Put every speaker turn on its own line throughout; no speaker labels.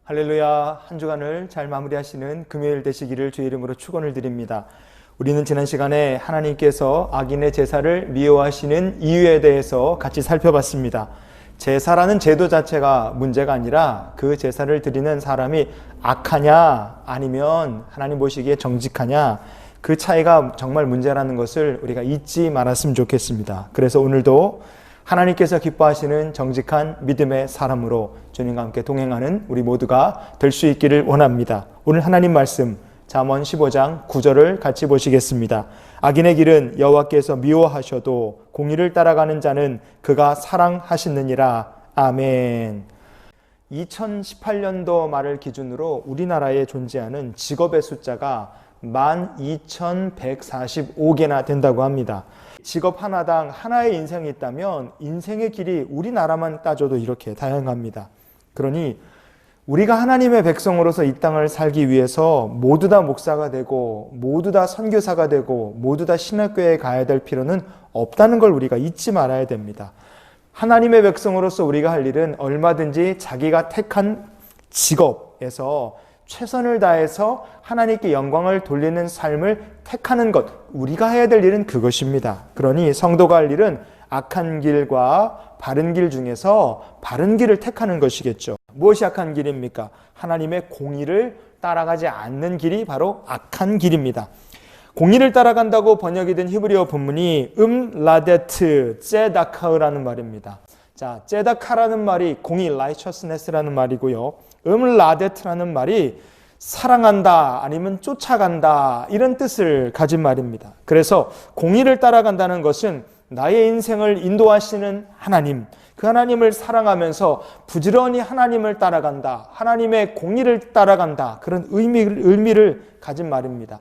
할렐루야. 한 주간을 잘 마무리하시는 금요일 되시기를 주의 이름으로 축원을 드립니다. 우리는 지난 시간에 하나님께서 악인의 제사를 미워하시는 이유에 대해서 같이 살펴봤습니다. 제사라는 제도 자체가 문제가 아니라 그 제사를 드리는 사람이 악하냐 아니면 하나님 보시기에 정직하냐, 그 차이가 정말 문제라는 것을 우리가 잊지 말았으면 좋겠습니다. 그래서 오늘도 하나님께서 기뻐하시는 정직한 믿음의 사람으로 주님과 함께 동행하는 우리 모두가 될 수 있기를 원합니다. 오늘 하나님 말씀 잠언 15장 9절을 같이 보시겠습니다. 악인의 길은 여호와께서 미워하셔도 공의를 따라가는 자는 그가 사랑하시느니라. 아멘. 2018년도 말을 기준으로 우리나라에 존재하는 직업의 숫자가 12,145개나 된다고 합니다. 직업 하나당 하나의 인생이 있다면 인생의 길이 우리나라만 따져도 이렇게 다양합니다. 그러니 우리가 하나님의 백성으로서 이 땅을 살기 위해서 모두 다 목사가 되고 모두 다 선교사가 되고 모두 다 신학교에 가야 될 필요는 없다는 걸 우리가 잊지 말아야 됩니다. 하나님의 백성으로서 우리가 할 일은 얼마든지 자기가 택한 직업에서 최선을 다해서 하나님께 영광을 돌리는 삶을 택하는 것, 우리가 해야 될 일은 그것입니다. 그러니 성도가 할 일은 악한 길과 바른 길 중에서 바른 길을 택하는 것이겠죠. 무엇이 악한 길입니까? 하나님의 공의를 따라가지 않는 길이 바로 악한 길입니다. 공의를 따라간다고 번역이 된 히브리어 본문이 라데트 ጼ다카라는 말입니다. 자, ጼ다카라는 말이 공의, righteousness라는 말이고요. 라데트라는 말이 사랑한다 아니면 쫓아간다 이런 뜻을 가진 말입니다. 그래서 공의를 따라간다는 것은 나의 인생을 인도하시는 하나님, 그 하나님을 사랑하면서 부지런히 하나님을 따라간다, 하나님의 공의를 따라간다, 그런 의미를 가진 말입니다.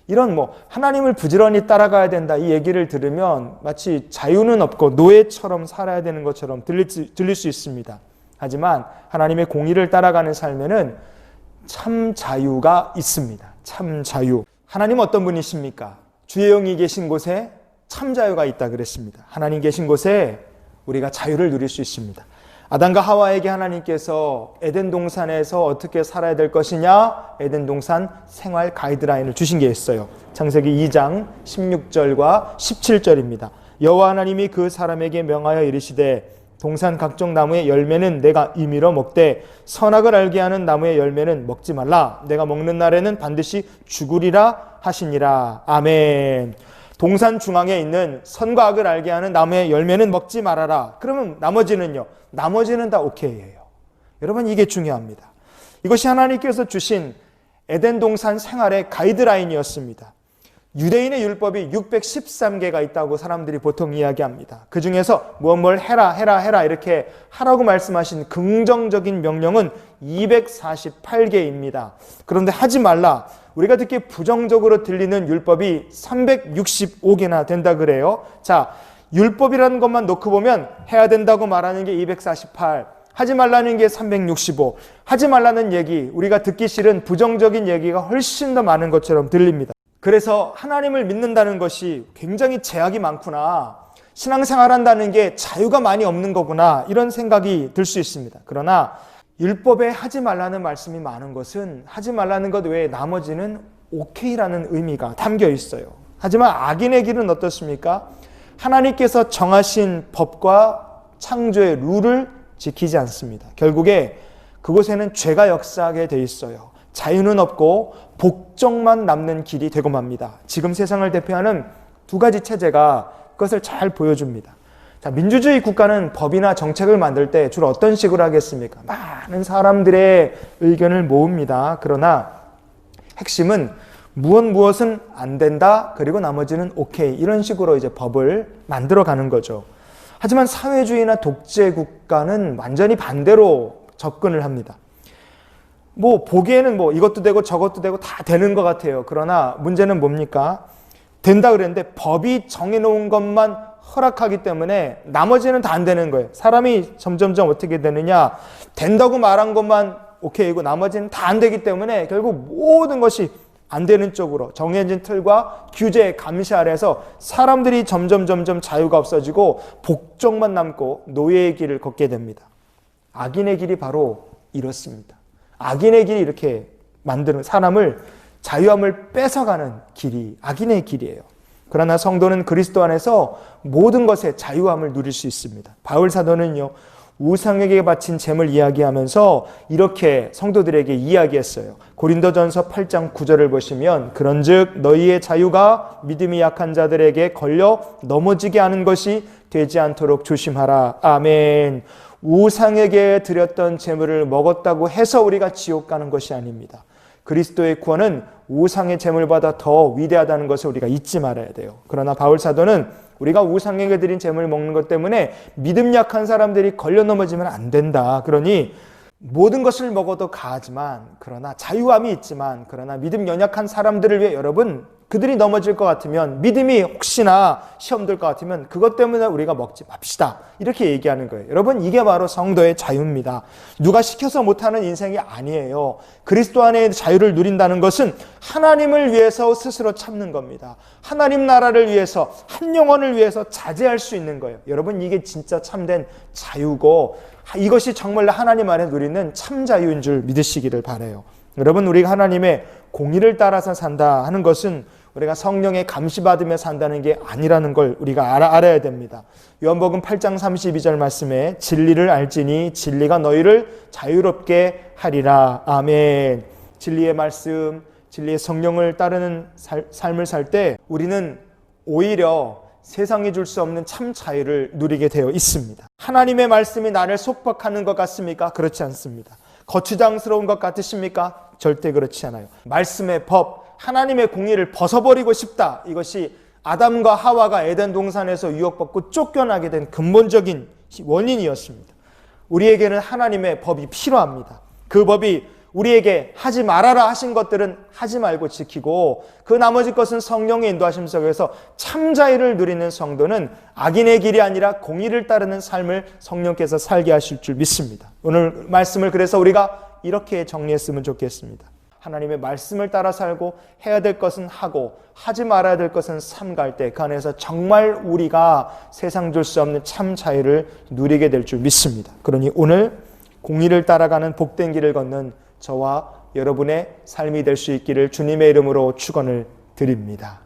이런 하나님을 부지런히 따라가야 된다 이 얘기를 들으면 마치 자유는 없고 노예처럼 살아야 되는 것처럼 들릴 수 있습니다. 하지만 하나님의 공의를 따라가는 삶에는 참 자유가 있습니다. 참 자유. 하나님 어떤 분이십니까? 주의 영이 계신 곳에 참 자유가 있다 그랬습니다. 하나님 계신 곳에 우리가 자유를 누릴 수 있습니다. 아담과 하와에게 하나님께서 에덴 동산에서 어떻게 살아야 될 것이냐, 에덴 동산 생활 가이드라인을 주신 게 있어요. 창세기 2장 16절과 17절입니다. 여호와 하나님이 그 사람에게 명하여 이르시되 동산 각종 나무의 열매는 내가 임의로 먹되 선악을 알게 하는 나무의 열매는 먹지 말라. 내가 먹는 날에는 반드시 죽으리라 하시니라. 아멘. 동산 중앙에 있는 선과 악을 알게 하는 나무의 열매는 먹지 말아라. 그러면 나머지는요? 나머지는 다 오케이예요. 여러분, 이게 중요합니다. 이것이 하나님께서 주신 에덴 동산 생활의 가이드라인이었습니다. 유대인의 율법이 613개가 있다고 사람들이 보통 이야기합니다. 그 중에서 뭘 해라 이렇게 하라고 말씀하신 긍정적인 명령은 248개입니다. 그런데 하지 말라, 우리가 듣기에 부정적으로 들리는 율법이 365개나 된다 그래요. 자, 율법이라는 것만 놓고 보면 해야 된다고 말하는 게 248, 하지 말라는 게 365, 하지 말라는 얘기, 우리가 듣기 싫은 부정적인 얘기가 훨씬 더 많은 것처럼 들립니다. 그래서 하나님을 믿는다는 것이 굉장히 제약이 많구나, 신앙생활한다는 게 자유가 많이 없는 거구나, 이런 생각이 들 수 있습니다. 그러나 율법에 하지 말라는 말씀이 많은 것은 하지 말라는 것 외에 나머지는 오케이라는 의미가 담겨 있어요. 하지만 악인의 길은 어떻습니까? 하나님께서 정하신 법과 창조의 룰을 지키지 않습니다. 결국에 그곳에는 죄가 역사하게 돼 있어요. 자유는 없고 복종만 남는 길이 되고 맙니다. 지금 세상을 대표하는 두 가지 체제가 그것을 잘 보여줍니다. 자, 민주주의 국가는 법이나 정책을 만들 때 주로 어떤 식으로 하겠습니까? 많은 사람들의 의견을 모읍니다. 그러나 핵심은 무엇은 안 된다, 그리고 나머지는 오케이, 이런 식으로 이제 법을 만들어 가는 거죠. 하지만 사회주의나 독재 국가는 완전히 반대로 접근을 합니다. 보기에는 이것도 되고 저것도 되고 다 되는 것 같아요. 그러나 문제는 뭡니까? 된다 그랬는데 법이 정해놓은 것만 허락하기 때문에 나머지는 다 안 되는 거예요. 사람이 점점점 어떻게 되느냐? 된다고 말한 것만 오케이고 나머지는 다 안 되기 때문에 결국 모든 것이 안 되는 쪽으로 정해진 틀과 규제, 감시 아래서 사람들이 점점 자유가 없어지고 복종만 남고 노예의 길을 걷게 됩니다. 악인의 길이 바로 이렇습니다. 악인의 길이 이렇게 만드는 사람을 자유함을 뺏어가는 길이 악인의 길이에요. 그러나 성도는 그리스도 안에서 모든 것에 자유함을 누릴 수 있습니다. 바울 사도는요, 우상에게 바친 재물 이야기하면서 이렇게 성도들에게 이야기했어요. 고린도전서 8장 9절을 보시면 그런즉 너희의 자유가 믿음이 약한 자들에게 걸려 넘어지게 하는 것이 되지 않도록 조심하라. 아멘. 우상에게 드렸던 재물을 먹었다고 해서 우리가 지옥 가는 것이 아닙니다. 그리스도의 구원은 우상의 재물보다 더 위대하다는 것을 우리가 잊지 말아야 돼요. 그러나 바울 사도는 우리가 우상에게 드린 재물을 먹는 것 때문에 믿음 약한 사람들이 걸려 넘어지면 안 된다. 그러니 모든 것을 먹어도 가하지만, 그러나 자유함이 있지만, 그러나 믿음 연약한 사람들을 위해 여러분, 그들이 넘어질 것 같으면, 믿음이 혹시나 시험 들 것 같으면 그것 때문에 우리가 먹지 맙시다. 이렇게 얘기하는 거예요. 여러분, 이게 바로 성도의 자유입니다. 누가 시켜서 못하는 인생이 아니에요. 그리스도 안에 자유를 누린다는 것은 하나님을 위해서 스스로 참는 겁니다. 하나님 나라를 위해서, 한 영혼을 위해서 자제할 수 있는 거예요. 여러분, 이게 진짜 참된 자유고, 이것이 정말 하나님 안에 누리는 참 자유인 줄 믿으시기를 바라요. 여러분, 우리가 하나님의 공의를 따라서 산다 하는 것은 우리가 성령의 감시받으며 산다는 게 아니라는 걸 우리가 알아야 됩니다. 요한복음 8장 32절 말씀에 진리를 알지니 진리가 너희를 자유롭게 하리라. 아멘. 진리의 말씀, 진리의 성령을 따르는 삶을 살 때 우리는 오히려 세상이 줄 수 없는 참 자유를 누리게 되어 있습니다. 하나님의 말씀이 나를 속박하는 것 같습니까? 그렇지 않습니다. 거추장스러운 것 같으십니까? 절대 그렇지 않아요. 말씀의 법, 하나님의 공의를 벗어버리고 싶다. 이것이 아담과 하와가 에덴 동산에서 유혹받고 쫓겨나게 된 근본적인 원인이었습니다. 우리에게는 하나님의 법이 필요합니다. 그 법이 우리에게 하지 말아라 하신 것들은 하지 말고 지키고, 그 나머지 것은 성령의 인도하심 속에서 참 자유를 누리는 성도는 악인의 길이 아니라 공의를 따르는 삶을 성령께서 살게 하실 줄 믿습니다. 오늘 말씀을 그래서 우리가 이렇게 정리했으면 좋겠습니다. 하나님의 말씀을 따라 살고, 해야 될 것은 하고 하지 말아야 될 것은 삼가할 때 그 안에서 정말 우리가 세상 줄 수 없는 참 자유를 누리게 될 줄 믿습니다. 그러니 오늘 공의를 따라가는 복된 길을 걷는 저와 여러분의 삶이 될 수 있기를 주님의 이름으로 축원을 드립니다.